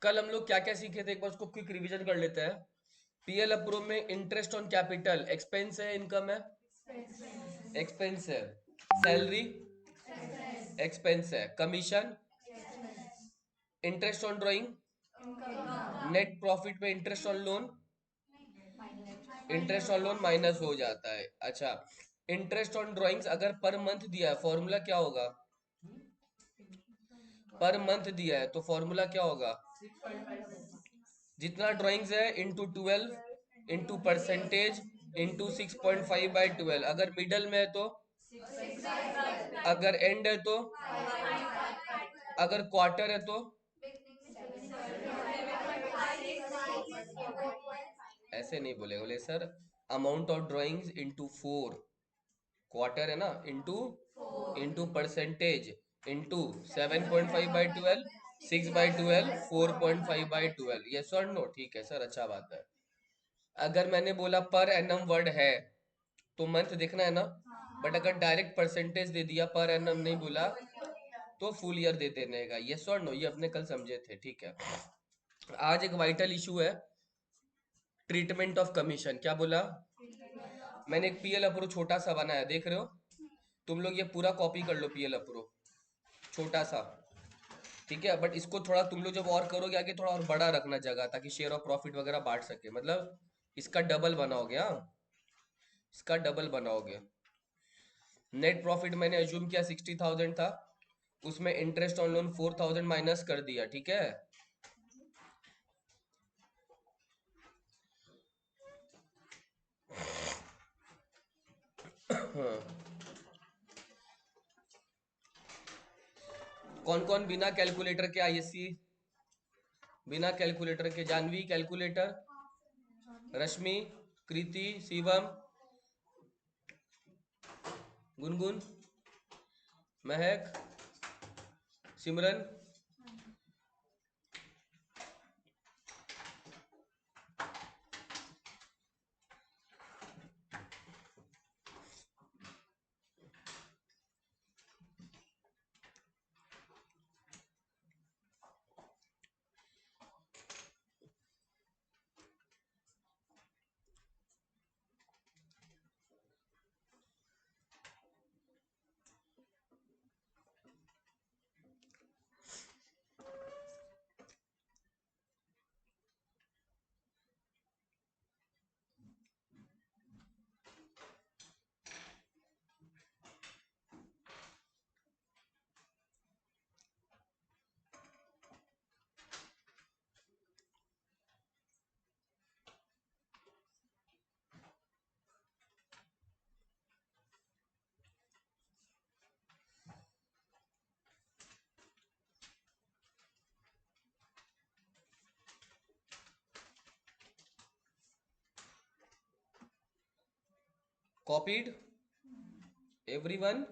कल हम लोग क्या क्या सीखे थे, एक बार उसको क्विक रिवीजन कर लेते हैं। पीएल अप्रूव में इंटरेस्ट ऑन कैपिटल एक्सपेंस है, इनकम है, एक्सपेंस है, सैलरी एक्सपेंस है, commission, interest on drawing, net profit में interest on loan, interest on loan minus हो जाता है। अच्छा, इंटरेस्ट ऑन ड्राइंग्स अगर पर मंथ दिया है, फॉर्मूला क्या होगा? पर मंथ दिया है तो फॉर्मूला क्या होगा? जितना ड्राइंग्स है इंटू 12 इंटू परसेंटेज इंटू 6.5/12। अगर मिडल में है तो, अगर एंड है तो, अगर क्वार्टर है तो, ऐसे नहीं बोले, बोले sir amount of drawings into 4, quarter है ना, इंटू परसेंटेज इंटू 7.5/12, 6/12, 4.5/12। यस और नो? ठीक है सर, अच्छा बात है। अगर मैंने बोला पर एनम वर्ड है तो मंथ देखना है ना, बट अगर डायरेक्ट परसेंटेज दे दिया, पर एनम नहीं बोला, तो फुल ईयर दे देने का। यस और नो? ये अपने कल समझे थे, ठीक है। आज एक वाइटल इशू है, ट्रीटमेंट ऑफ कमीशन। क्या बोला? मैंने एक पीएल अप्रो छोटा सा बनाया, देख रहे हो? तुम लोग ये पूरा कॉपी कर लो, पीएल अप्रो छोटा सा, ठीक है। बट इसको थोड़ा तुम लोग जब और करोगे आगे, थोड़ा और बड़ा रखना जगह, ताकि शेयर ऑफ प्रॉफिट वगैरह बांट सके। मतलब इसका डबल बनाओगे, हाँ, इसका डबल बनाओगे। नेट प्रॉफिट मैंने अज्यूम किया 60,000 था, उसमें इंटरेस्ट ऑन लोन 4,000 माइनस कर दिया, ठीक है। कौन कौन बिना कैलकुलेटर के आईएससी? बिना कैलकुलेटर के जानवी कैलकुलेटर, रश्मि, कृति, शिवम, गुनगुन, महक, सिमरन। Copied everyone?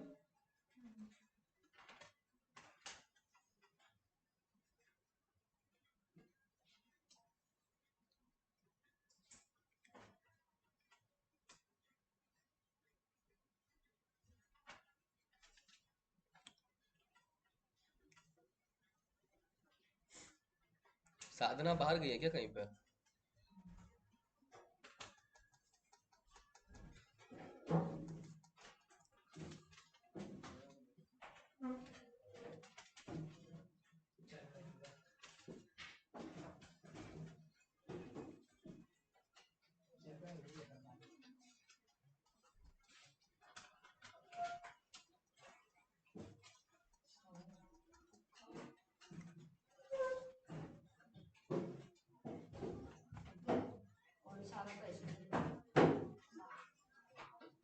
साधना बाहर गई है क्या कहीं पे?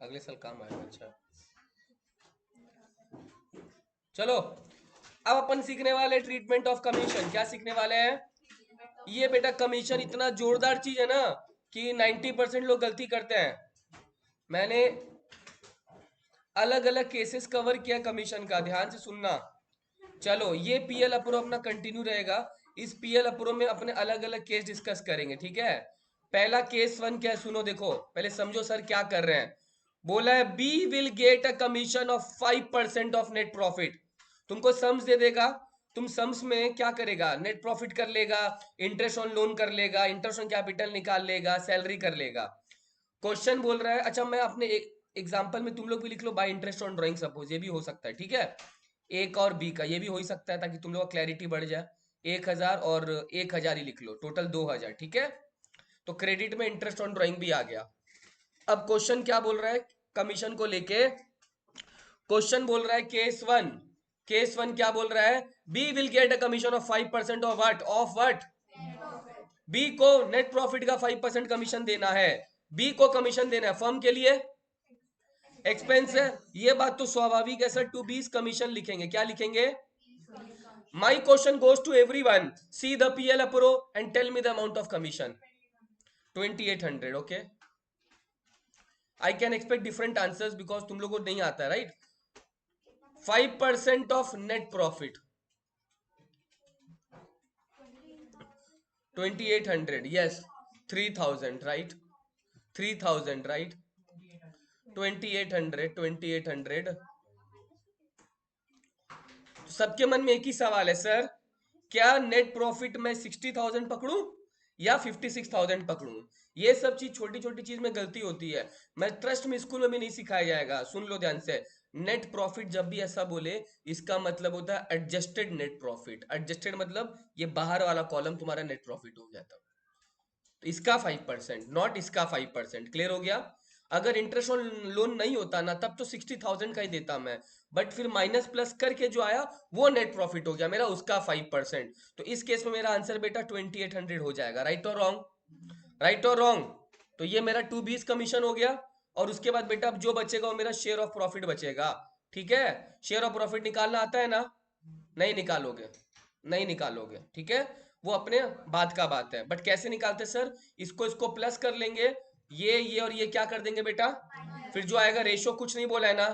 अगले साल काम आएगा, अच्छा। चलो, अब अपन सीखने वाले ट्रीटमेंट ऑफ कमीशन। क्या सीखने वाले हैं? ये बेटा कमीशन इतना जोरदार चीज है ना कि 90% लोग गलती करते हैं। मैंने अलग अलग केसेस कवर किया कमीशन का, ध्यान से सुनना। चलो, ये पीएल अप्रो अपना कंटिन्यू रहेगा। इस पीएल अप्रो में अपने अलग अलग केस डिस्कस करेंगे, ठीक है। पहला केस वन क्या है, सुनो, देखो पहले समझो सर क्या कर रहे हैं। बोला है B will get a commission of 5% of net profit. तुमको सम्स दे देगा, तुम सम्स में क्या करेगा, नेट प्रॉफिट कर लेगा, इंटरेस्ट ऑन लोन कर लेगा, इंटरेस्ट ऑन कैपिटल निकाल लेगा, सैलरी कर लेगा। क्वेश्चन बोल रहा है, अच्छा मैं अपने एक एग्जांपल में तुम लोग भी लिख लो by interest on drawing, suppose ये भी हो सकता है, ठीक है, ए का और बी का ये भी हो ही सकता है, ताकि तुम लोग का क्लैरिटी बढ़ जाए। 1000 और 1000 ही लिख लो, टोटल 2000, ठीक है। तो क्रेडिट में इंटरेस्ट ऑन ड्राइंग भी आ गया। अब क्वेश्चन क्या बोल रहा है कमीशन को लेके, क्वेश्चन बोल रहा है केस वन क्या बोल रहा है, B will get a commission of 5% of what, B को नेट प्रॉफिट का 5% कमीशन देना है, बी को कमीशन देना है, फर्म के लिए एक्सपेंस है, ये बात तो स्वाभाविक है सर, टू बीस कमीशन लिखेंगे, क्या लिखेंगे, my question goes to everyone, see the PL अप्रो and tell me the amount of commission, 2800, okay. I can expect different answers because तुम लोगों को नहीं आता है, right. 5% of net profit 2800, yes, 3000, right, 3000, right, 2800। सबके मन में एक ही सवाल है सर, क्या नेट प्रॉफिट में 60,000 पकड़ूं या 56,000 पकड़ूं। ये सब चीज छोटी छोटी चीज में गलती होती है, मैं ट्रस्ट में स्कूल में भी नहीं सिखाया जाएगा, सुन लो ध्यान से। नेट प्रॉफिट जब भी ऐसा बोले, इसका मतलब होता है एडजस्टेड नेट प्रॉफिट, एडजस्टेड मतलब ये बाहर वाला कॉलम तुम्हारा नेट प्रॉफिट हो गया तब, तो इसका 5%, नॉट इसका 5%, क्लियर हो गया। अगर इंटरेस्ट ऑन लोन नहीं होता ना, तब तो 60,000 का ही देता मैं, बट फिर माइनस प्लस करके जो आया वो नेट प्रॉफिट हो गया मेरा, उसका 5%। तो इस केस में मेरा आंसर बेटा 2800 हो जाएगा, राइट और रॉन्ग, राइट और रॉन्ग। तो ये मेरा 220 कमीशन हो गया, और उसके बाद बेटा अब जो बचेगा वो मेरा शेयर ऑफ प्रॉफिट बचेगा, ठीक है। शेयर ऑफ प्रॉफिट निकालना आता है ना, नहीं निकालोगे, नहीं निकालोगे, ठीक है, वो अपने बात का बात है, बट कैसे निकालते सर, इसको इसको प्लस कर लेंगे, ये और ये क्या कर देंगे बेटा, फिर जो आएगा रेशो कुछ नहीं बोला है ना,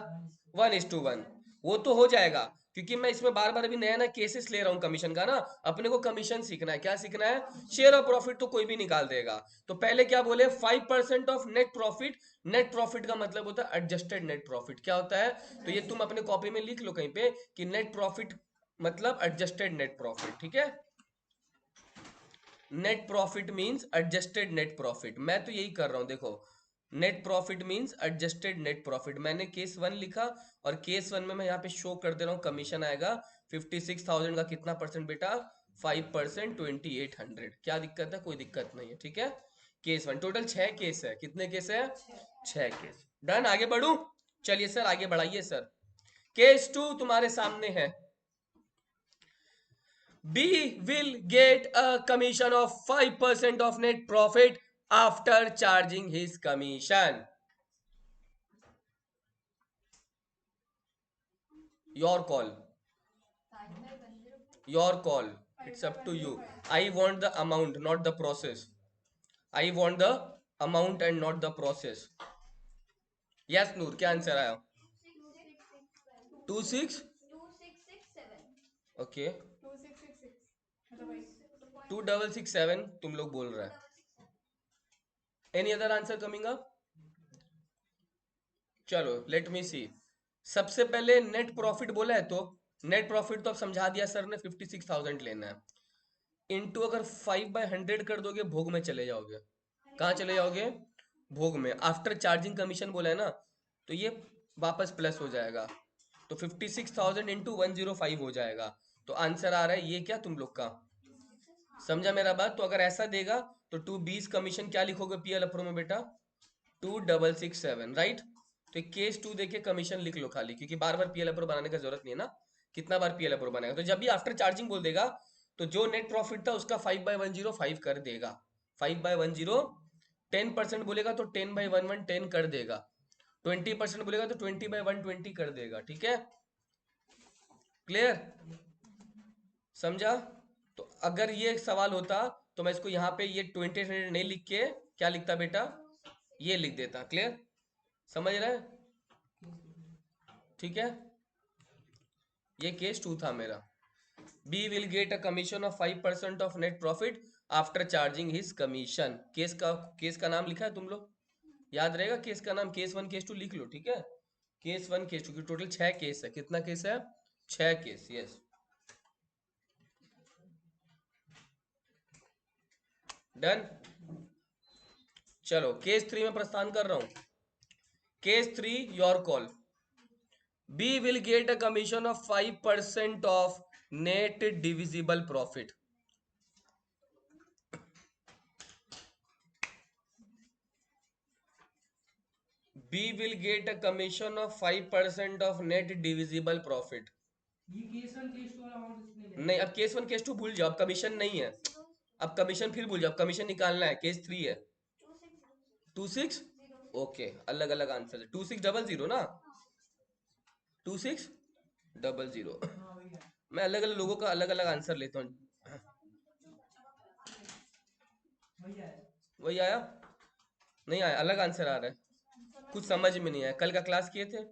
1:1, वो तो हो जाएगा, क्योंकि मैं इसमें बार बार अभी नया नया केसेस ले रहा हूँ कमीशन का ना, अपने को कमीशन सीखना है, क्या सीखना है, शेयर ऑफ प्रॉफिट तो कोई भी निकाल देगा। तो पहले क्या बोले, 5% of net profit, net profit का मतलब होता है एडजस्टेड नेट प्रॉफिट, क्या होता है, तो ये तुम अपने कॉपी में लिख लो कहीं पे कि नेट प्रॉफिट मतलब एडजस्टेड नेट प्रॉफिट, ठीक है। Net profit means adjusted net profit, मैं तो यही कर रहा हूं देखो, net profit means adjusted net profit, मैंने केस 1 लिखा, और केस 1 में मैं यहाँ पे शो कर दे रहा हूँ कमीशन आएगा 56,000 का कितना परसेंट बेटा, 5%, 2800, क्या दिक्कत है, कोई दिक्कत नहीं है, ठीक है। केस 1 टोटल 6 केस है, कितने केस है, 6 केस, डन, आगे बढ़ू, चलिए सर आगे बढ़ाइए सर। केस 2 तुम्हारे सामने है, B will get a commission of 5% of net profit after charging his commission. Your call. Your call. It's up to you. I want the amount, not the process. I want the amount and not the process. Yes, Noor, क्या answer आया, 26, okay, 2667 तुम लोग बोल रहा है। Any other answer coming up, चलो let me सी। सबसे पहले नेट प्रॉफिट बोला है, तो नेट प्रॉफिट तो अब समझा दिया सर ने, 56,000 लेना है, इनटू अगर 5/100 कर दोगे भोग में चले जाओगे, कहाँ चले जाओगे, भोग में, आफ्टर चार्जिंग कमीशन बोला है ना, तो ये वापस प्लस हो जाएगा, तो 56,000 इंटू 105 हो जाएगा, तो आंसर आ रहा है ये, क्या तुम लोग का, समझा मेरा बात। तो अगर ऐसा देगा तो 220 कमीशन क्या लिखोगे पीएल अप्रो में बेटा, 2667, राइट। तो केस 2 देके कमीशन लिख लो खाली, क्योंकि बार बार पीएल अप्रो बनाने का जरूरत नहीं है ना, कितना बार पीएल अप्रो बनाएगा, तो जब भी आफ्टर चार्जिंग बोल देगा, तो जो नेट प्रॉफिट था उसका 5/105 कर देगा, 5/10, 10% बोलेगा तो 10/11 कर देगा, 20% बोलेगा तो 20/120 कर देगा, ठीक है, क्लियर, समझा। तो अगर ये सवाल होता तो मैं इसको यहाँ पे ये 20 नहीं लिख के क्या लिखता बेटा, ये लिख देता, क्लियर, समझ रहे हैं, ठीक है। ये केस 2 था मेरा, B will get a commission of 5% of net profit after charging his commission. Case का नाम लिखा है तुम लोग, याद रहेगा केस का नाम, केस 1 केस 2 लिख लो, ठीक है, केस 1 केस 2 की टोटल 6 केस है, कितना केस है, 6 केस, यस। डन। चलो केस 3 में प्रस्थान कर रहा हूं। Case 3 your call. B will get a commission of 5% of net divisible profit. B will get a commission of 5% of net divisible profit. ये केस 1 केस 2 वाला अमाउंट इसमें नहीं नहीं, अब केस 1 केस 2 भूल जाओ, अब कमीशन नहीं है। अब कमीशन फिर भूल जाओ, कमीशन निकालना है। केस 3 है 26। ओके, अलग अलग आंसर है। 2600 ना, 2600। हाँ वही है। मैं अलग अलग लोगों का अलग अलग आंसर लेता हूँ। वही है। वही आया? नहीं आया, अलग आंसर आ रहा है। कुछ समझ में नहीं आया। कल का क्लास किए थे।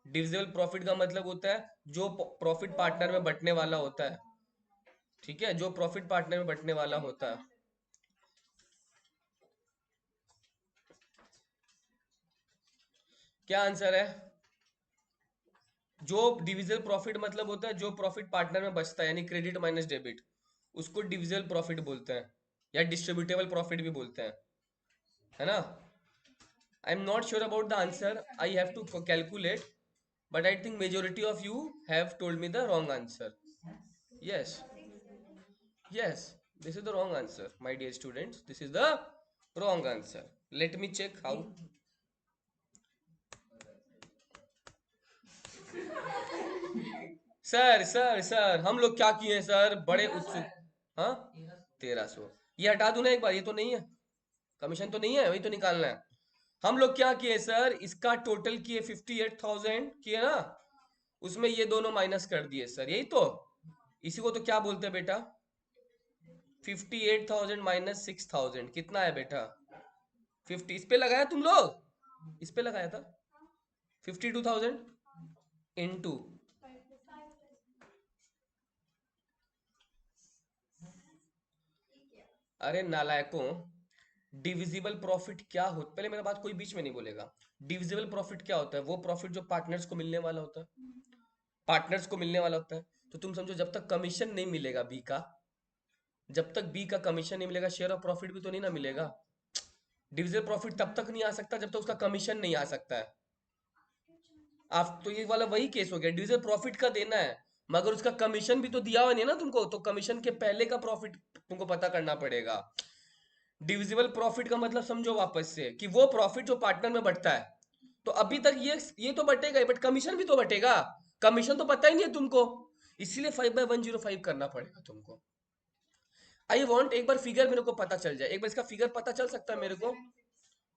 डिविजिबल प्रॉफिट का मतलब होता है जो प्रॉफिट पार्टनर में बंटने वाला होता है। ठीक है, जो प्रॉफिट पार्टनर में बंटने वाला होता है। क्या आंसर है? जो डिविजिबल प्रॉफिट मतलब होता है जो प्रॉफिट पार्टनर में बचता है, यानी क्रेडिट माइनस डेबिट, उसको डिविजिबल प्रॉफिट बोलते हैं, या डिस्ट्रीब्यूटेबल प्रॉफिट भी बोलते हैं, है ना? I am not sure about the answer, I have to calculate, but I think majority of you have told me the wrong answer. Yes, yes, this is the wrong answer, my dear students. This is the wrong answer. Let me check how. Sir sir sir, हम लोग क्या किए sir, बड़े उत्सुक। हाँ, 1300। ये हटा दूं ना एक बार, ये तो नहीं है, कमीशन तो नहीं है, वही तो निकालना है। हम लोग क्या किए सर, इसका टोटल किए 58,000 किए ना, उसमें ये दोनों माइनस कर दिए सर, यही तो। इसी को तो क्या बोलते हैं बेटा? 58,000 माइनस 6,000 कितना है बेटा? 50। इस पे लगाया तुम लोग, इस पे लगाया था 52,000 इंटू। अरे नालायकों, डिविजिबल प्रॉफिट क्या होता, पहले मेरा बात कोई बीच में नहीं बोलेगा। डिविजिबल प्रॉफिट क्या होता है? वो प्रॉफिट जो पार्टनर्स को मिलने वाला होता है, पार्टनर्स को मिलने वाला होता है। तो तुम समझो, जब तक कमीशन नहीं मिलेगा बी का, जब तक बी का कमीशन नहीं मिलेगा, शेयर ऑफ प्रॉफिट भी तो नहीं ना मिलेगा। डिविजिबल प्रॉफिट तब तक नहीं आ सकता जब तक उसका कमीशन नहीं आ सकता है। आप तो ये वाला वही केस हो गया, डिविजिबल प्रॉफिट का देना है, मगर उसका कमीशन भी तो दिया हुआ नहीं है ना तुमको, तो कमीशन के पहले का प्रॉफिट तुमको पता करना पड़ेगा। डिविजिबल प्रॉफिट का मतलब समझो वापस से, कि वो प्रॉफिट जो पार्टनर में बढ़ता है, तो अभी तक ये तो बटेगा ही, बट कमीशन भी तो बटेगा। कमीशन तो पता ही नहीं है तुमको, इसीलिए 5/105 करना पड़ेगा तुमको। आई वॉन्ट एक बार फिगर मेरे को पता चल जाए, एक बार इसका फिगर पता चल सकता है मेरे को।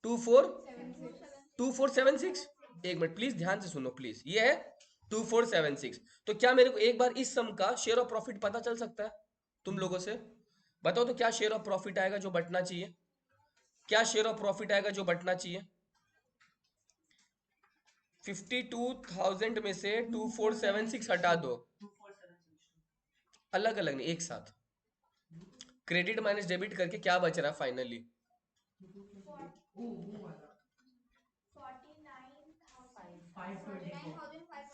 2476। एक मिनट प्लीज ध्यान से सुनो प्लीज, ये है 2476। तो क्या मेरे को एक बार इस सम का शेयर ऑफ प्रॉफिट पता चल सकता है तुम लोगों से? बताओ तो, क्या शेयर ऑफ प्रॉफिट आएगा जो बटना चाहिए? क्या शेयर ऑफ प्रॉफिट आएगा जो बटना चाहिए? 52,000 में से 2476 हटा दो, अलग अलग नहीं, एक साथ। क्रेडिट माइनस डेबिट करके क्या बच रहा है फाइनली?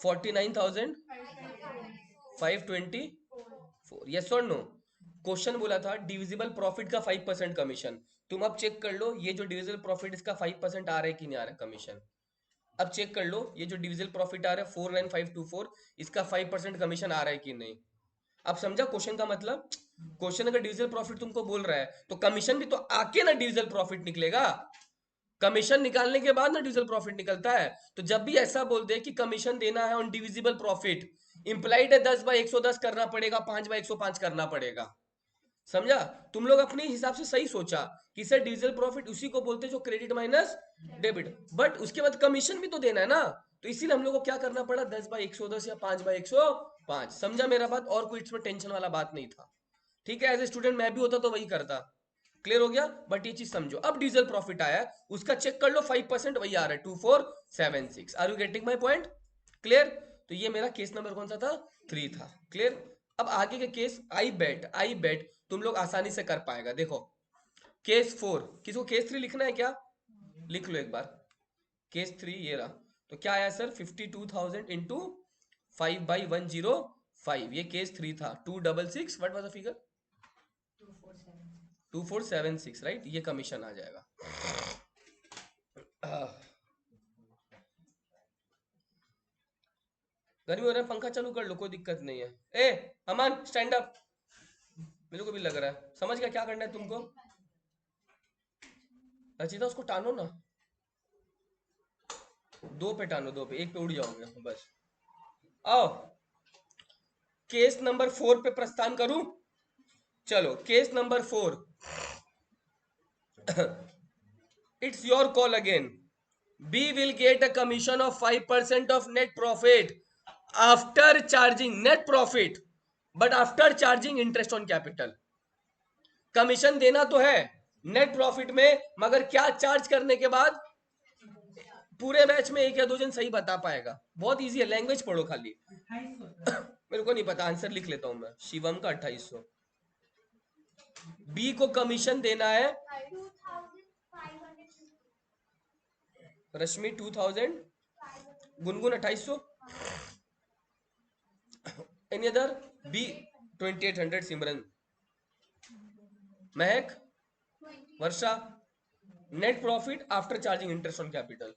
49,524। यस और नो? क्वेश्चन बोला था डिविजिबल प्रॉफिट का 5% कमीशन। तुम अब चेक कर लो, ये जो डिविजिबल प्रॉफिट इसका 5% आ रहा है कि नहीं आ रहा है कमीशन। अब चेक कर लो, ये जो डिविजिबल प्रॉफिट आ रहा है 49524, इसका 5% कमीशन आ रहा है कि नहीं। अब समझा क्वेश्चन का मतलब? क्वेश्चन अगर डिविजिबल प्रॉफिट तुमको बोल रहा है, तो कमीशन भी तो आके ना डिविजिबल प्रॉफिट निकलेगा। कमीशन निकालने के बाद ना डिविजिबल प्रॉफिट निकलता है। तो जब भी ऐसा बोल दे कि कमीशन देना है ऑन डिविजिबल प्रॉफिट, इंप्लाइड है 10/110 करना पड़ेगा, 5/105 करना पड़ेगा। समझा? तुम लोग अपने हिसाब से सही सोचा कि सर डिविजिबल प्रॉफिट उसी को बोलते हैं जो क्रेडिट माइनस डेबिट, बट उसके बाद कमीशन भी तो देना है ना, तो इसीलिए हम लोग को क्या करना पड़ा, 10/110 या 5/105। समझा मेरा बात? और कोई इसमें टेंशन वाला बात नहीं था। ठीक है, एज ए स्टूडेंट मैं भी होता तो वही करता। क्लियर हो गया? बट ये चीज समझो, अब डीजल प्रॉफिट आया है, उसका चेक कर लो 5%, वही आ रहा है 2476। Are you getting my point? Clear? तो ये मेरा केस नंबर कौन सा था? 3 था। क्लियर? अब आगे के केस, आई बेट तुम लोग आसानी से कर पाएगा। देखो केस 4, किसको केस 3 लिखना है क्या? लिख लो एक बार। केस 3 ये रहा। तो क्या आया सर? 52,000 इंटू 5/105, ये केस 3 था। 266, what was the figure? 2476, right, ये कमीशन आ जाएगा। गर्मी हो रहा है, पंखा चालू कर लो, कोई दिक्कत नहीं है। ए अमन स्टैंड अप, मेरे को भी लग रहा है। समझ गया क्या करना है तुमको? रचिता उसको टानो ना, दो पे टानो, दो पे, एक पे उड़ जाओगे बस। आओ केस नंबर 4 पे प्रस्थान करूं। चलो case number 4, it's your call again. B will get a commission of 5% of net profit after charging net profit, but after charging interest on capital. Commission देना तो है नेट प्रॉफिट में, मगर क्या चार्ज करने के बाद? पूरे बैच में एक या दो जन सही बता पाएगा, बहुत इजी है, लैंग्वेज पढ़ो खाली। 2800 मेरे को नहीं पता, आंसर लिख लेता हूं मैं, शिवम का 2800। बी को कमीशन देना है, Rashmi 2000, Gungun 2800, any other? B 2800, Simran, Mahak, Varsha. Net profit after charging interest on capital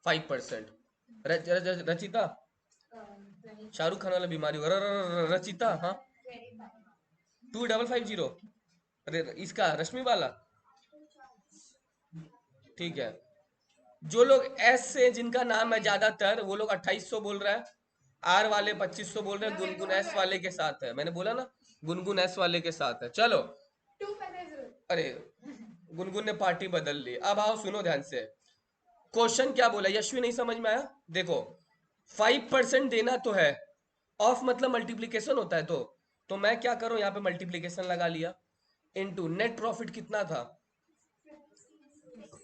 5%। Rachita, Shahrukh Khan वाला बीमारी होगा। रचिता, हाँ 2550। अरे इसका रश्मि वाला, ठीक है। जो लोग एस से जिनका नाम है ज्यादातर, वो लोग 2800 बोल रहा है। आर वाले 2500 बोल रहे हैं, गुनगुन एस वाले के साथ है, मैंने बोला ना गुनगुन एस वाले के साथ है। चलो, अरे गुनगुन ने पार्टी बदल ली। अब आओ सुनो ध्यान से, क्वेश्चन क्या बोला, यशवी नहीं समझ में आया? देखो 5% देना तो है, ऑफ मतलब मल्टीप्लीकेशन होता है, तो मैं क्या करूं, यहाँ पे मल्टीप्लीकेशन लगा लिया, इनटू नेट प्रॉफिट कितना था,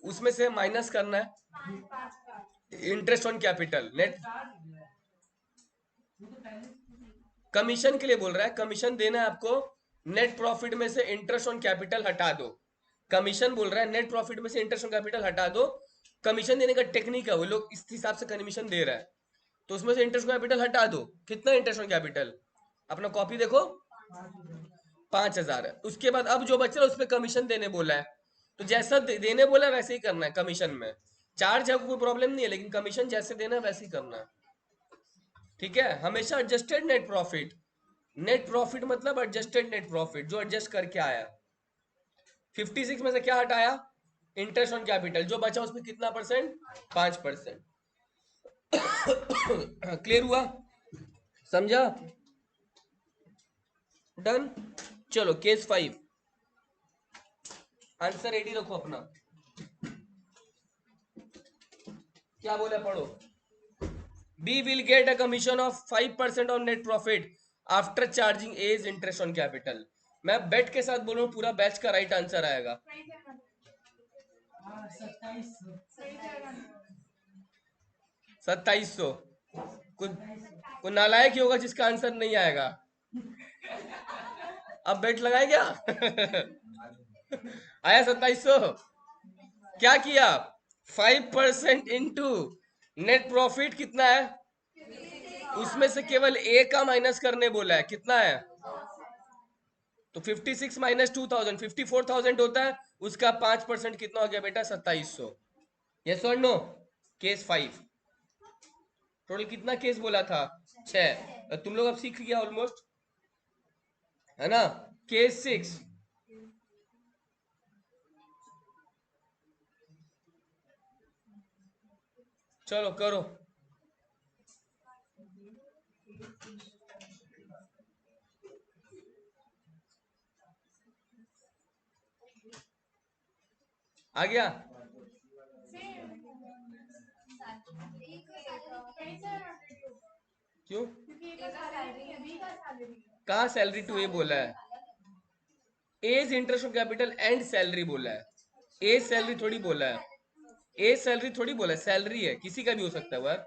उसमें से माइनस करना है interest on capital. Net commission के लिए बोल रहा है, कमीशन देना है आपको, नेट प्रॉफिट में से इंटरेस्ट ऑन कैपिटल हटा दो। कमीशन बोल रहा है नेट प्रॉफिट में से इंटरेस्ट ऑन कैपिटल हटा दो। कमीशन देने का टेक्निक है, वो लोग इस हिसाब से कमीशन दे रहा है, तो उसमें से इंटरेस्ट ऑन कैपिटल हटा दो। कितना इंटरेस्ट ऑन कैपिटल, अपना कॉपी देखो, 5000 है। उसके बाद अब जो बच रहा है उसमें कमीशन देने बोला है, तो जैसा देने बोला है वैसे ही करना है। कमीशन में चार्ज है, कोई प्रॉब्लम नहीं है, लेकिन कमीशन जैसे देना है वैसे ही करना है, ठीक है। हमेशा adjusted net profit, net profit मतलब एडजस्टेड नेट प्रॉफिट, जो एडजस्ट करके आया। 56 में से क्या हटाया, इंटरेस्ट ऑन कैपिटल, जो बचा उसमें कितना परसेंट, 5%। क्लियर हुआ, समझा, डन। चलो केस 5, आंसर रेडी रखो अपना, क्या बोला पढ़ो। B will get a commission of 5% on net profit after charging A's interest on capital। मैं बेट के साथ बोल रहा हूँ, पूरा बैच का राइट आंसर आएगा। 2700। कुछ नालायक ही होगा जिसका आंसर नहीं आएगा। अब बेट लगाए क्या? आया 2700। क्या किया, 5% इंटू नेट प्रॉफिट कितना है, उसमें से केवल ए का माइनस करने बोला है, कितना है, तो 56 माइनस 2000 54,000 होता है, उसका 5% कितना हो गया बेटा, 2700। यस और नो? केस 5 टोटल कितना केस बोला था, 6। तुम लोग अब सीख गया ऑलमोस्ट, है ना। केस 6, चलो करो। आ गया, क्यों, कहा सैलरी टू ए बोला है, as interest of capital and salary बोला है, एज सैलरी थोड़ी बोला है, एज सैलरी थोड़ी बोला है, सैलरी है, किसी का भी हो सकता है वो यार।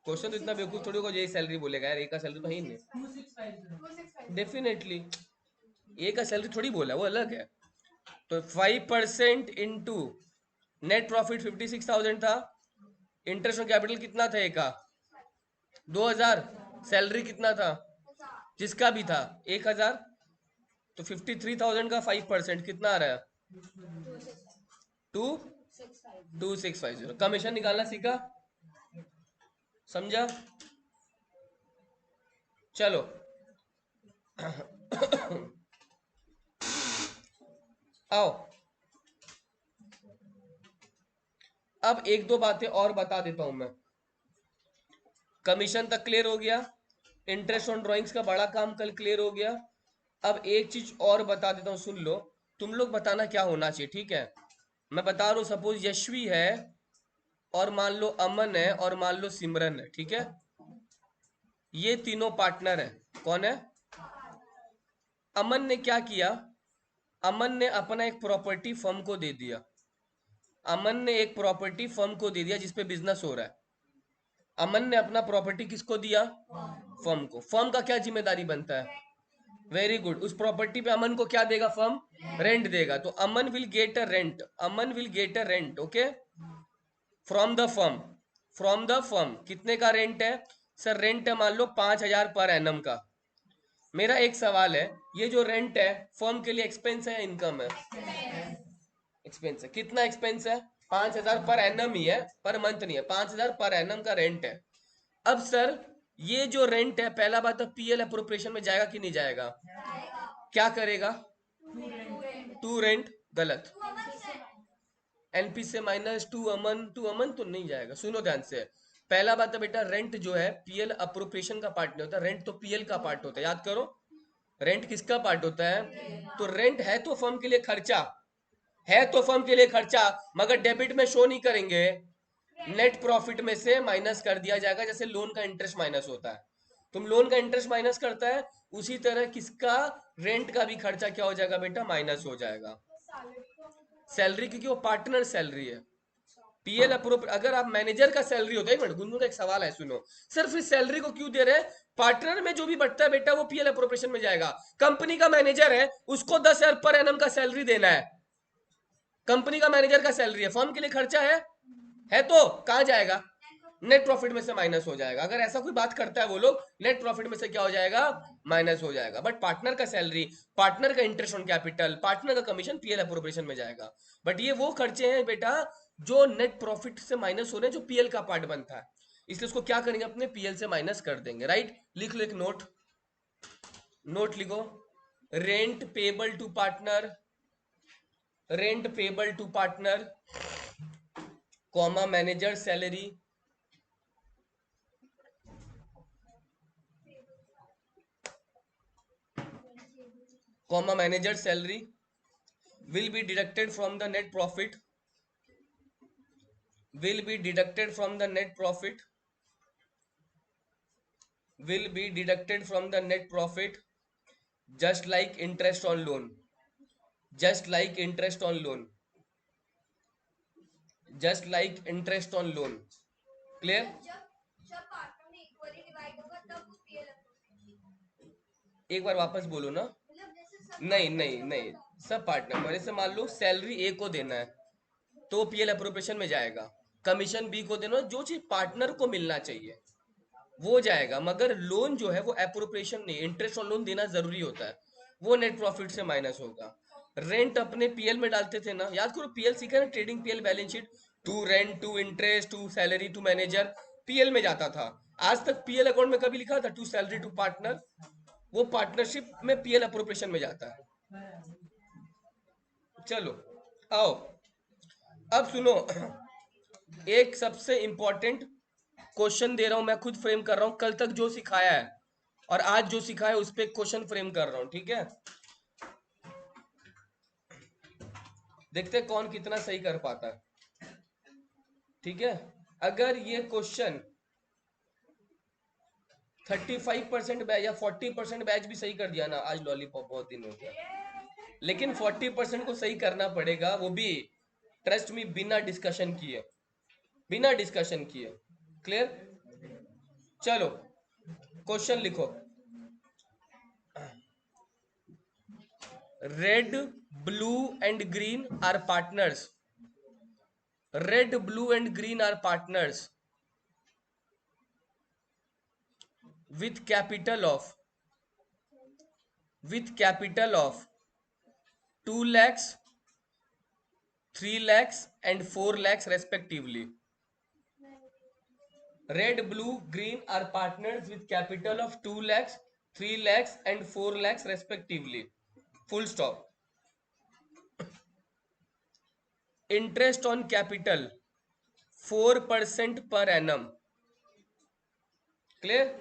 क्वेश्चन तो इतना बेवकूफ थोड़ी होगा जो सैलरी बोलेगा यार, ए का सैलरी तो है ही नहीं, डेफिनेटली ए का सैलरी थोड़ी बोला, वो अलग है। तो 5% इंटू नेट प्रॉफिट 56,000 था, इंटरेस्ट ऑन कैपिटल कितना था ए का, 2000, सैलरी कितना था, जिसका भी था 1000, तो 53,000 का 5% कितना आ रहा है? 2650। कमीशन निकालना सीखा? समझा? चलो आओ, अब एक दो बातें और बता देता हूं मैं। कमीशन तक क्लियर हो गया, इंटरेस्ट ऑन ड्राइंग्स का बड़ा काम कल क्लियर हो गया। अब एक चीज और बता देता हूं, सुन लो। तुम लोग बताना क्या होना चाहिए, ठीक है? मैं बता रहा हूं, सपोज यशवी है और मान लो अमन है और मान लो सिमरन है, ठीक है? ये तीनों पार्टनर है। कौन है? अमन ने क्या किया? अमन ने अपना एक प्रॉपर्टी फर्म को दे दिया। अमन ने एक प्रॉपर्टी फर्म को दे दिया जिसपे बिजनेस हो रहा है। अमन ने अपना प्रॉपर्टी किसको दिया? फर्म को। फर्म का क्या जिम्मेदारी बनता है? Very good. उस प्रॉपर्टी पे अमन को क्या देगा फर्म? रेंट देगा। तो Aman will get a rent, Aman will get a rent, okay, from the firm. From the firm कितने का रेंट है? सर रेंट है मान लो 5,000 पर एनम का। मेरा एक सवाल है, ये जो रेंट है फर्म के लिए एक्सपेंस है या इनकम है? एक्सपेंस है। कितना एक्सपेंस है? 5,000 पर एनम ही है, पर मंथ नहीं है। 5,000 पर एनम का रेंट है। अब सर ये जो रेंट है, पहला बात तो पीएल अप्रोप्रिएशन में जाएगा कि नहीं जाएगा? क्या करेगा? To rent. गलत। एनपी से माइनस टू अमन, टू अमन तो नहीं जाएगा। सुनो ध्यान से, पहला बात है बेटा, रेंट जो है पीएल अप्रोप्रिएशन का पार्ट नहीं होता, रेंट तो पीएल का पार्ट होता है। याद करो, रेंट किसका पार्ट होता है? तो रेंट है तो फर्म के लिए खर्चा, है तो फर्म के लिए खर्चा, मगर डेबिट में शो नहीं करेंगे, नेट प्रॉफिट में से माइनस कर दिया जाएगा। जैसे लोन का इंटरेस्ट माइनस होता है, तुम लोन का इंटरेस्ट माइनस करता है, उसी तरह किसका? रेंट का भी खर्चा क्या हो जाएगा बेटा? माइनस हो जाएगा। सैलरी, क्योंकि वो पार्टनर सैलरी है। पीएल अप्रूव, अगर आप मैनेजर का सैलरी होता है, एक मिनट गुनगुन का एक सवाल है, सुनो। सिर्फ इस सैलरी को क्यों दे रहे हैं? पार्टनर में जो भी बढ़ता है बेटा वो पीएल अप्रोप्रिएशन में जाएगा। कंपनी का मैनेजर है, उसको 10,000 पर एनम का सैलरी देना है, कंपनी का मैनेजर का सैलरी है, फर्म के लिए खर्चा है तो कहां जाएगा? नेट प्रॉफिट में से माइनस हो जाएगा। अगर ऐसा कोई बात करता है वो लोग, नेट प्रॉफिट में से क्या हो जाएगा? माइनस हो जाएगा। बट पार्टनर का सैलरी, पार्टनर का इंटरेस्ट ऑन कैपिटल, पार्टनर का कमीशन पीएल अप्रोप्रिएशन में जाएगा। बट ये वो खर्चे हैं बेटा जो नेट प्रॉफिट से माइनस हो रहे हैं, जो पीएल का पार्ट बनता है, इसलिए उसको क्या करेंगे? अपने पीएल से माइनस कर देंगे। राइट? लिख लो एक नोट, नोट लिखो, rent payable to partner, rent payable to partner, comma manager salary, comma manager salary will be deducted from the net profit, will be deducted from the net profit, will be deducted from the net profit, just like interest on loan, just like interest on loan, just like interest on loan. Clear? एक बार वापस बोलो ना। नहीं नहीं नहीं, sub partner. मेरे से मान लो सैलरी ए को देना है तो पीएल अप्रोप्रिएशन में जाएगा, कमीशन बी को देना, जो चीज पार्टनर को मिलना चाहिए वो जाएगा, मगर लोन जो है वो एप्रोप्रिएशन नहीं, इंटरेस्ट ऑन लोन देना जरूरी होता है, वो नेट प्रॉफिट से माइनस होगा। रेंट अपने पीएल में डालते थे ना, याद करो, पीएल सीखा ना, trading PL balance sheet, to rent, to interest, to salary, to manager, PL में जाता था। आज तक पीएल अकाउंट में कभी लिखा था टू सैलरी टू पार्टनर? वो पार्टनरशिप में पीएल अप्रोप्रिएशन में जाता है। चलो आओ, अब सुनो, एक सबसे इंपॉर्टेंट क्वेश्चन दे रहा हूं, मैं खुद फ्रेम कर रहा हूं, कल तक जो सिखाया है और आज जो सिखाया है उस पर क्वेश्चन फ्रेम कर रहा हूं, ठीक है? देखते कौन कितना सही कर पाता है, ठीक है? अगर ये क्वेश्चन 35% बैच या 40% बैच भी सही कर दिया ना, आज लॉलीपॉप बहुत दिन हो गया, लेकिन 40% को सही करना पड़ेगा, वो भी ट्रस्ट मी बिना डिस्कशन किए, बिना डिस्कशन किए। क्लियर? चलो क्वेश्चन लिखो, red blue and green are partners, red blue and green are partners with capital of with capital of 2 lakhs, 3 lakhs and 4 lakhs respectively. Red, blue, green are partners with capital of 2 lakhs, 3 lakhs and 4 lakhs respectively. Full stop. Interest on capital 4% per annum. Clear?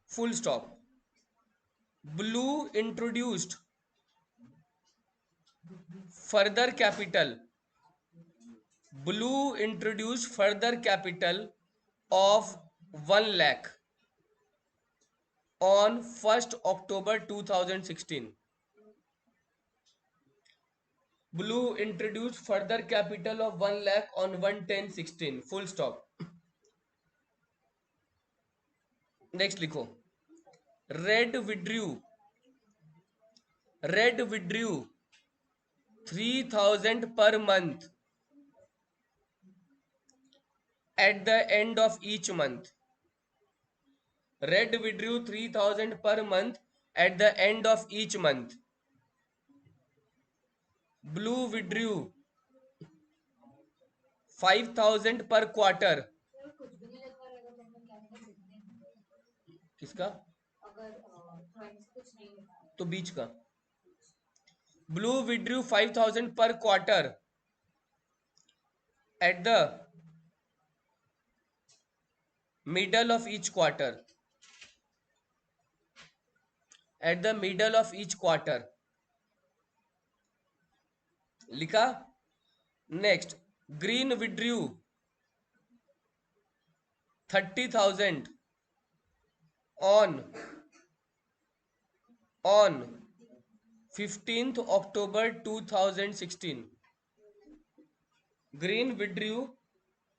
Full stop. Blue introduced further capital. Blue introduced further capital of 1 lakh on 1st October 2016. Blue introduced further capital of 1 lakh on 1/10/16. Full stop. Next लिखो. Red withdrew 3,000 per month at the end of each month. Red withdrew 3,000 per month at the end of each month. Blue withdrew 5,000 per quarter. किसका? तो बीच का. Blue withdrew 5,000 per quarter at the middle of each quarter. At the middle of each quarter. लिखा. Next, green withdrew 30,000 on 15th October 2016. Green withdrew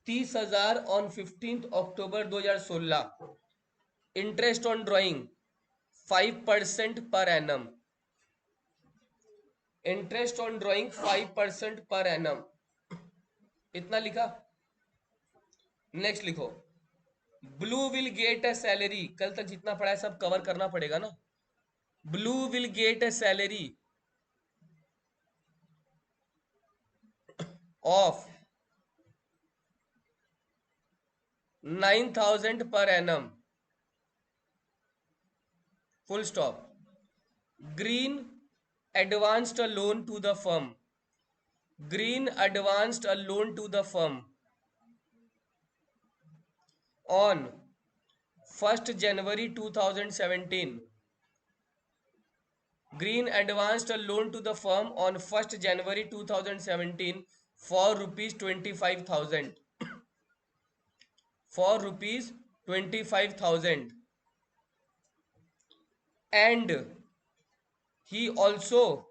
30,000 on 15th October 2016. Interest on drawing 5% per annum. Interest on drawing 5% per annum. इतना लिखा. Next लिखो. Blue will get a salary. कल तक जितना पढ़ा है सब कवर करना पड़ेगा ना. Blue will get a salary of 9,000 per annum. Full stop. Green advanced a loan to the firm. Green advanced a loan to the firm on 1st January 2017. Green advanced a loan to the firm on 1st January 2017 for rupees 25,000. For rupees 25,000. And he also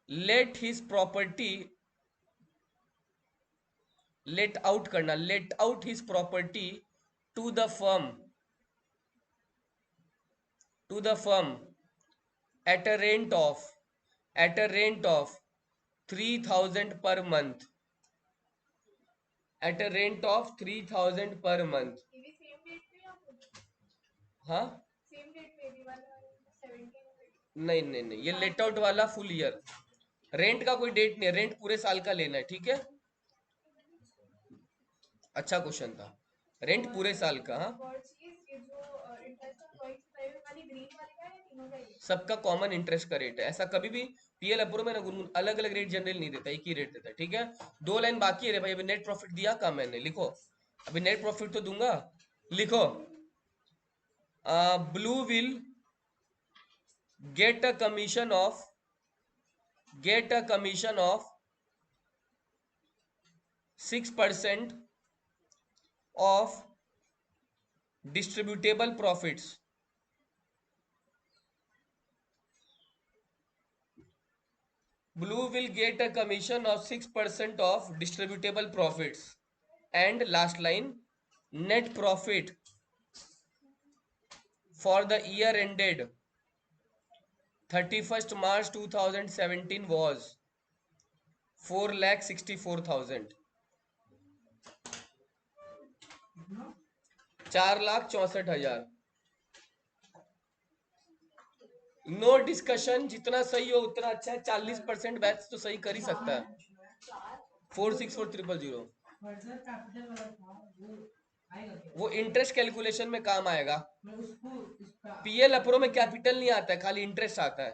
let his property let out his property to the firm at a rent of 3,000 per month. At a rent of 3,000 per month. हाँ, नहीं, ये let out वाला full year. Rent का कोई date नहीं है. Rent पूरे साल का लेना है. ठीक है. अच्छा क्वेश्चन था. रेंट पूरे साल का. हाँ, सबका कॉमन इंटरेस्ट का रेट है. ऐसा कभी भी पीएल अप्रूव में अलग अलग रेट जनरल नहीं देता, एक ही रेट देता है. ठीक है. 2 लाइन बाकी है रे भाई. अभी नेट प्रॉफिट दिया का मैंने. लिखो. अभी नेट प्रॉफिट तो दूंगा. लिखो. Blue will get a commission of 6% of distributable profits. Blue will get a commission of 6% of distributable profits. And last line, net profit for the year ended 31st March 2017 was 4,64,000. 4,64,000। No discussion, जितना सही हो उतना अच्छा है। 40% batch तो सही कर ही सकता है। 464,000। फर्दर कैपिटल वाला था वो आएगा क्या? वो इंटरेस्ट कैलकुलेशन में काम आएगा। मैं उसको इसका पीएल अप्रो में कैपिटल नहीं आता है, खाली इंटरेस्ट आता है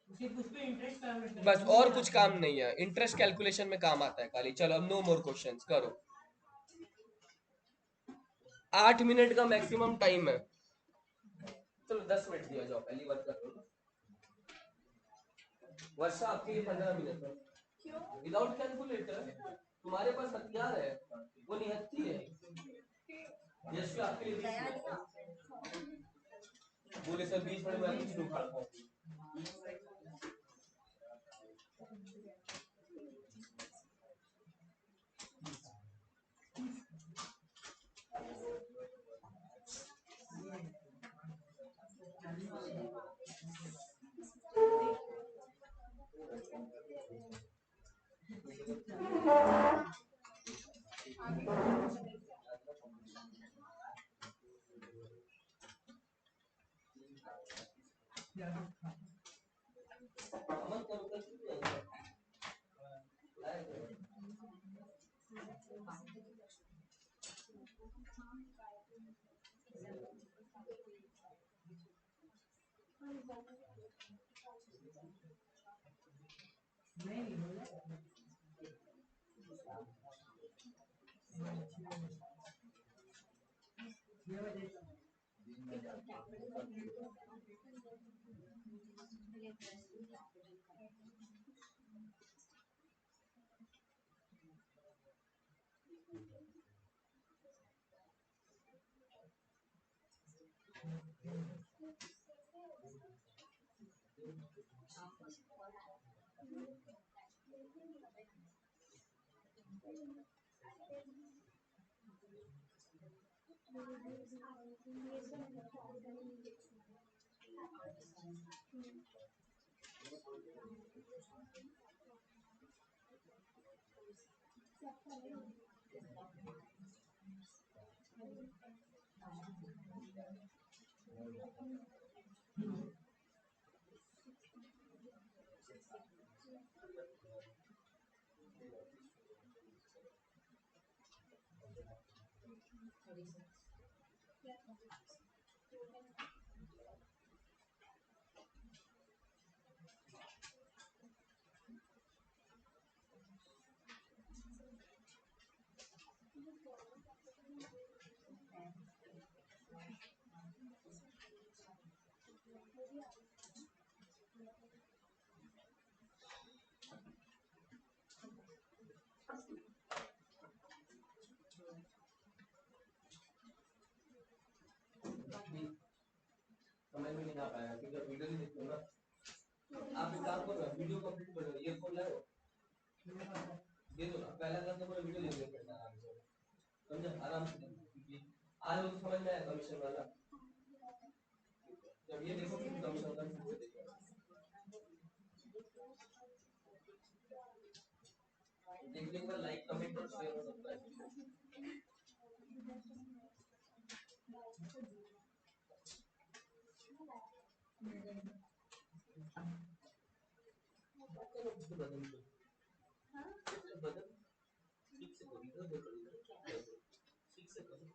सिर्फ उस पे इंटरेस्ट कैलकुलेट करना बस, और कुछ काम नहीं है। इंटरेस्ट कैलकुलेशन में काम आता है खाली। चलो अब नो मोर क्वेश्चंस करो। 8 मिनट का मैक्सिमम टाइम है। चलो 10 मिनट दिया जाओ, पहली बार कर लो। वर्षा आपके लिए 15 मिनट है विदाउट कैलकुलेटर। तुम्हारे पास हथियार है, वो निहत्थी है। यश आपके लिए 20 मिनट है। बोले सर 20 मिनट में कुछ नहीं उखाड़ पाऊंगी। नहीं बोला ये वजह से समझ में नहीं आ पाएगा क्योंकि आप वीडियो नहीं देखते हो ना। आप एक काम करो, वीडियो कंप्लीट करो, ईयरफोन लाओ, दे दो ना। पहला क्लास का पूरा वीडियो देख लेना आराम से, समझे? आराम से देखना, क्योंकि आज वो तो समझ में आया कमीशन वाला। जब ये देखो कि कमीशन वाला फिर से देखो। देखने के बाद लाइक कमेंट और शेयर और सब्सक्राइब। चलो उसको बदल दो, बदल ठीक से करो, इधर देखो, इधर ठीक से करो।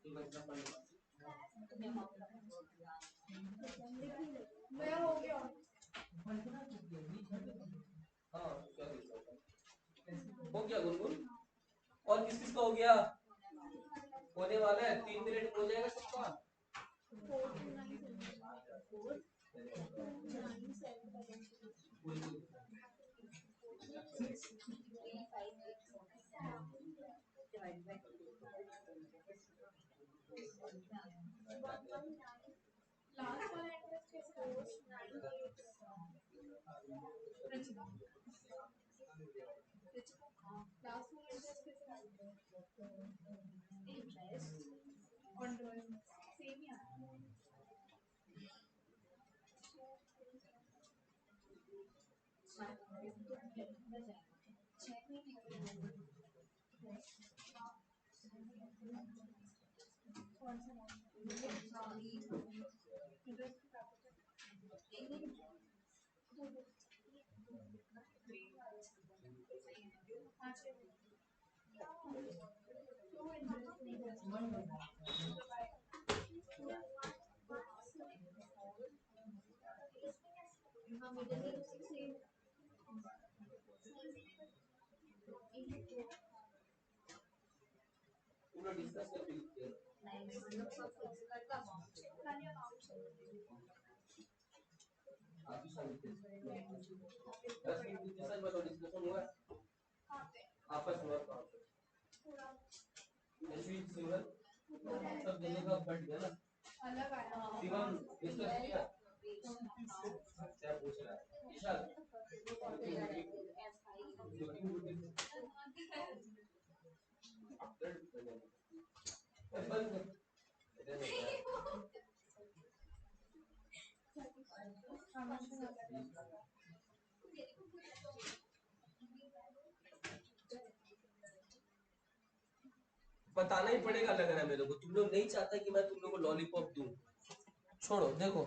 हो गया गुनगुन? और किस किस का हो गया? होने वाला है, 3 मिनट हो जाएगा सबका। डिस्कस करके आप ही सांगितले 10 मिनिट डिस्कशन बनो, डिस्कशन हुआ आपस में यशवीर सिंगल सब जगह बट गया ना। शिवम डिस्कस किया क्या पूछ रहा है विशाल? बंद कर। बताना ही पड़ेगा लग रहा है मेरे को, तुम लोग नहीं चाहता कि मैं तुम लोग को लॉलीपॉप दूं। छोड़ो, देखो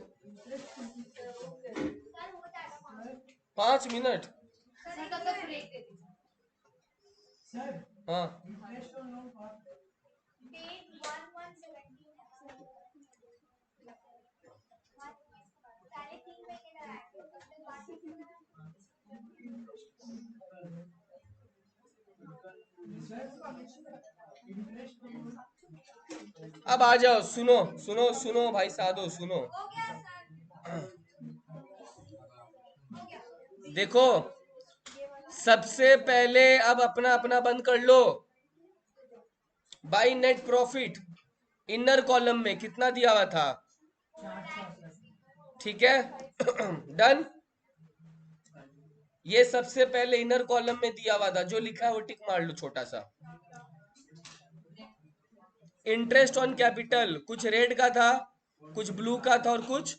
5 मिनट। हाँ अब आ जाओ, सुनो सुनो सुनो भाई साधो सुनो। देखो सबसे पहले अब अपना अपना बंद कर लो। By net profit inner column में कितना दिया हुआ था? ठीक है डन। ये सबसे पहले इनर कॉलम में दिया हुआ था, जो लिखा है वो टिक मार लो छोटा सा। इंटरेस्ट ऑन कैपिटल कुछ रेड का था, कुछ ब्लू का था और कुछ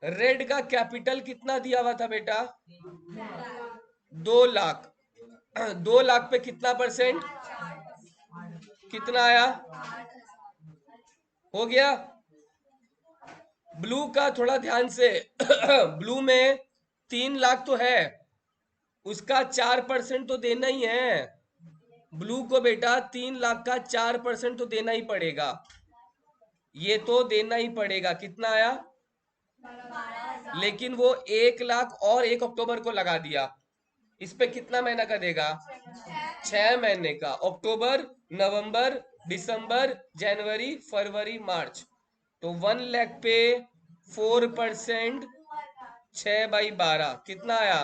रेड का। कैपिटल कितना दिया हुआ था बेटा? 2 लाख। 2 लाख पे कितना परसेंट? कितना आया? हो गया। ब्लू का थोड़ा ध्यान से ब्लू में 3 लाख तो है, उसका 4% तो देना ही है। ब्लू को बेटा 3 लाख का 4% तो देना ही पड़ेगा, ये तो देना ही पड़ेगा। कितना आया? लेकिन वो 1 लाख और 1 अक्टूबर को लगा दिया, इस पे कितना महीना का देगा? 6 महीने का। अक्टूबर, नवंबर, दिसंबर, जनवरी, फरवरी, मार्च। तो 1 लाख पे 4%, 6/12 कितना आया?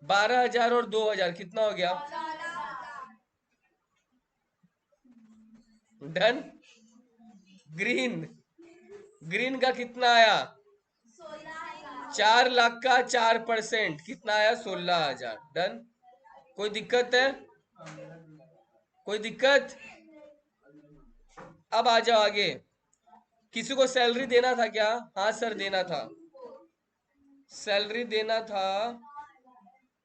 12,000 और 2,000 कितना हो गया? डन। ग्रीन, ग्रीन का कितना आया? 4 लाख का 4% कितना आया? 16,000। डन। कोई दिक्कत है? कोई दिक्कत? अब आ जाओ आगे। किसी को सैलरी देना था क्या? हाँ सर देना था, सैलरी देना था।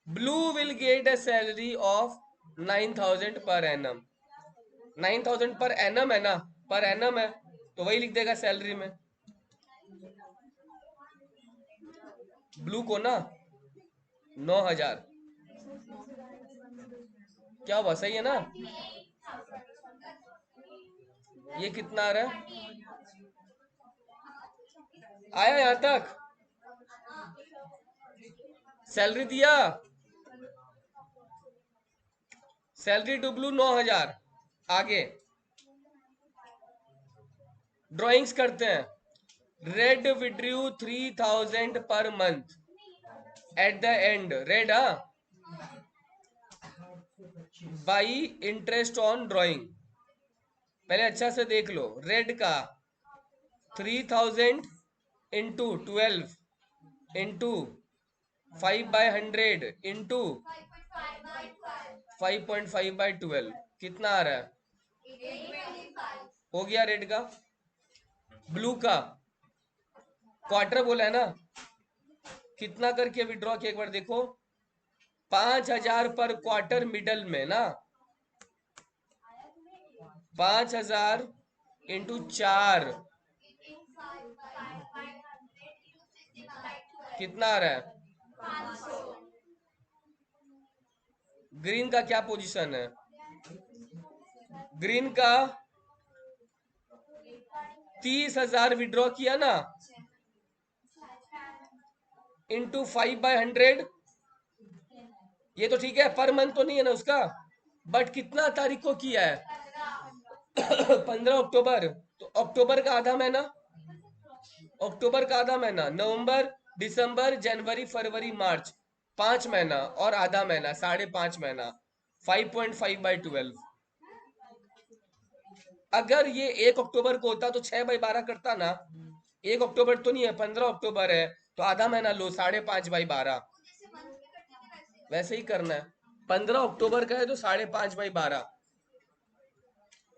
Blue will get a salary of 9,000 per annum. 9,000 per annum है ना, पर एनम है तो वही लिख देगा सैलरी में। ब्लू को ना 9,000। क्या हुआ? सही है ना? ये कितना आ रहा है? आया यहां तक? सैलरी दिया, सैलरी डुबलू 9,000। आगे ड्राइंग्स करते हैं। Red withdrew 3,000 per month at the end, red by interest on drawing. पहले अच्छा से देख लो, रेड का 3,000 इंटू 12 इंटू 5/100 इंटू 5.5/12 कितना आ रहा है? हो गया रेड का। ब्लू का क्वार्टर बोला है ना, कितना करके विड्रॉ किया एक बार देखो। 5,000 पर क्वार्टर मिडल में ना, 5,000 इंटू 4 कितना आ रहा है? ग्रीन का क्या पोजीशन है? ग्रीन का 30,000 विड्रॉ किया ना, इंटू 5/100। ये तो ठीक है, पर मंथ तो नहीं है ना उसका, बट कितना तारीख को किया है? 15 अक्टूबर। तो अक्टूबर का आधा महीना, अक्टूबर का आधा महीना, नवंबर, दिसंबर, जनवरी, फरवरी, मार्च, 5 महीना और आधा महीना, 5.5 महीना। 5.5/12। अगर ये 1 अक्टूबर को होता तो 6/12 करता ना। 1 अक्टूबर तो नहीं है, 15 अक्टूबर है, तो आधा महीना लो, 5.5/12। वैसे ही करना है। 15 अक्टूबर का है तो 5.5/12।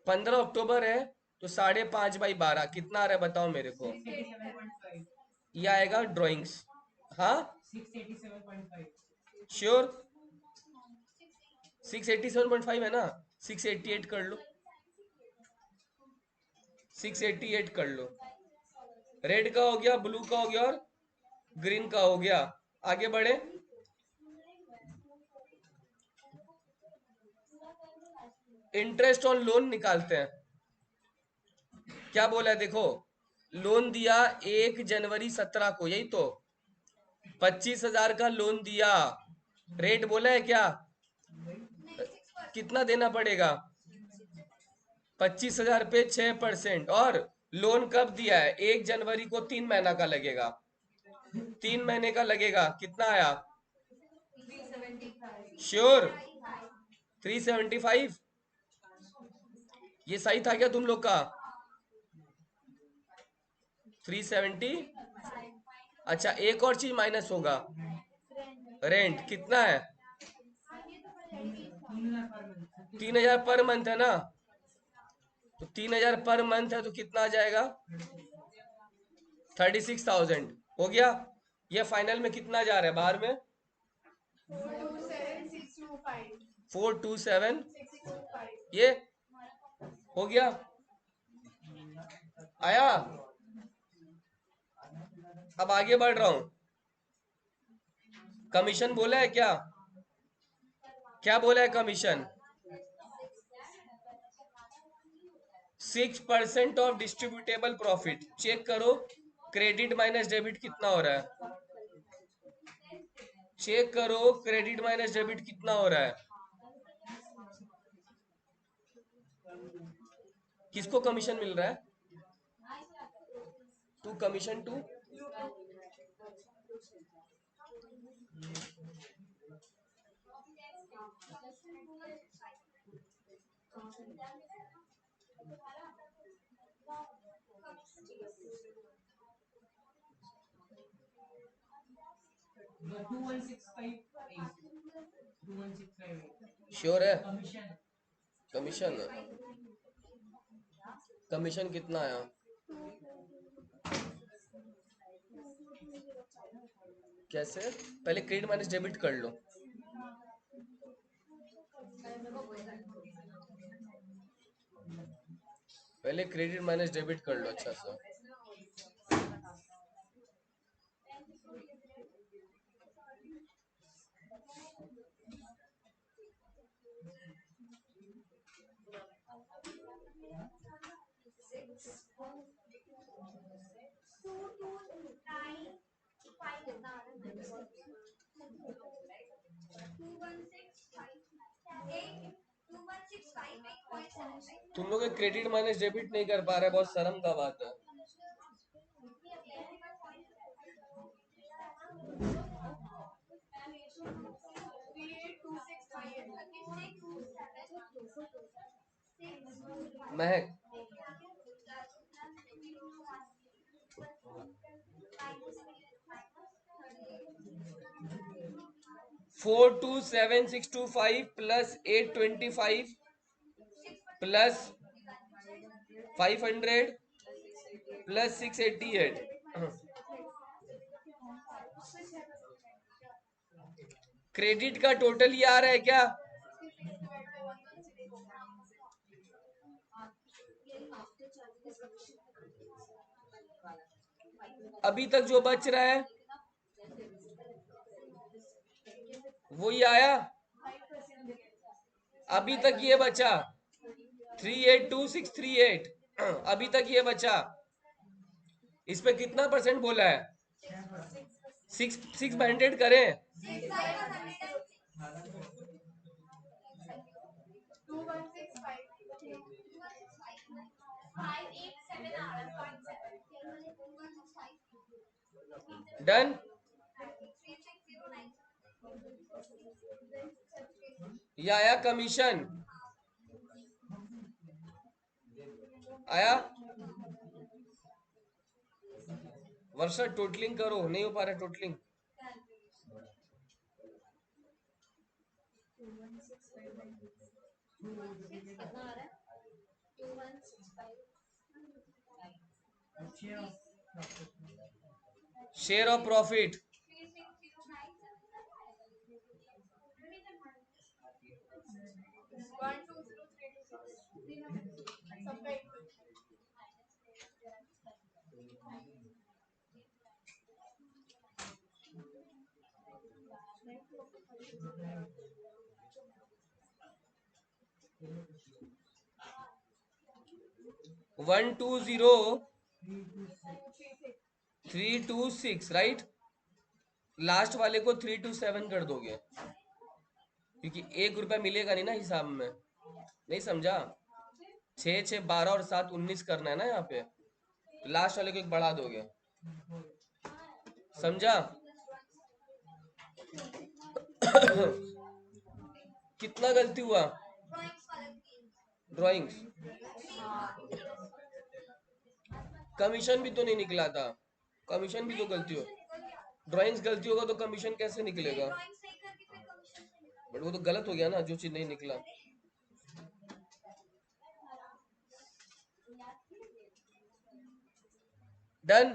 15 अक्टूबर है तो 5.5/12 कितना आ रहा है बताओ मेरे को? 687.5। ये आएगा ड्राइंग्स। हाँ 687.5। श्योर? 687.5 है ना, 688 कर लो, 688 कर लो। रेड का हो गया, ब्लू का हो गया और ग्रीन का हो गया। आगे बढ़े। इंटरेस्ट ऑन लोन निकालते हैं। क्या बोला है देखो, लोन दिया 1 जनवरी 2017 को, यही तो 25,000 का लोन दिया। रेट बोला है क्या? कितना देना पड़ेगा? 25,000 पे 6%। और लोन कब दिया है? 1 जनवरी को, 3 महीना का लगेगा, 3 महीने का लगेगा। कितना आया? श्योर? 375। ये सही था क्या तुम लोग का? 370। अच्छा एक और चीज माइनस होगा, रेंट कितना है? 3,000 पर मंथ है ना, तो 3,000 पर मंथ है तो कितना आ जाएगा? 36,000 हो गया। ये फाइनल में कितना जा रहा है बाहर में? 427। ये हो गया, आया। अब आगे बढ़ रहा हूं। कमीशन बोला है क्या? क्या बोला है commission? 6% of distributable profit. Check करो, क्रेडिट माइनस डेबिट कितना हो रहा है? चेक करो, क्रेडिट माइनस डेबिट कितना हो रहा है? किसको कमीशन मिल रहा है? To commission to. No, 2165. 2165. Sure है? कमीशन। कमीशन, कमीशन कितना आया? कैसे? पहले क्रेडिट माइनस डेबिट कर लो। पहले क्रेडिट माइनस डेबिट कर लो अच्छा सा। तुम लोग क्रेडिट माइनस डेबिट नहीं कर पा रहे, बहुत शर्म का बात है। महक 427625 प्लस 825 प्लस 500 प्लस 688। क्रेडिट का टोटल ये आ रहा है क्या? अभी तक जो बच रहा है वो ही आया। अभी तक ये बचा 382638। अभी तक ये बचा। इस पे कितना परसेंट बोला है? 600 करें। डन। ये आया कमीशन, आया। वर्षा टोटलिंग करो, नहीं हो पा रहा totalling. Share of profit 120326, right. Last वाले को 327 कर दोगे, क्योंकि 1 रुपया मिलेगा नहीं ना हिसाब में। नहीं समझा? 6 6 12 और 7 19 करना है ना यहाँ पे। लास्ट वाले को एक बढ़ा दोगे, समझा? कितना गलती हुआ? ड्राइंग्स कमीशन भी तो नहीं निकला था। कमीशन भी तो गलती हो। ड्राइंग्स गलती होगा तो कमीशन कैसे निकलेगा? बट वो तो गलत हो गया ना, जो चीज नहीं निकला। डन।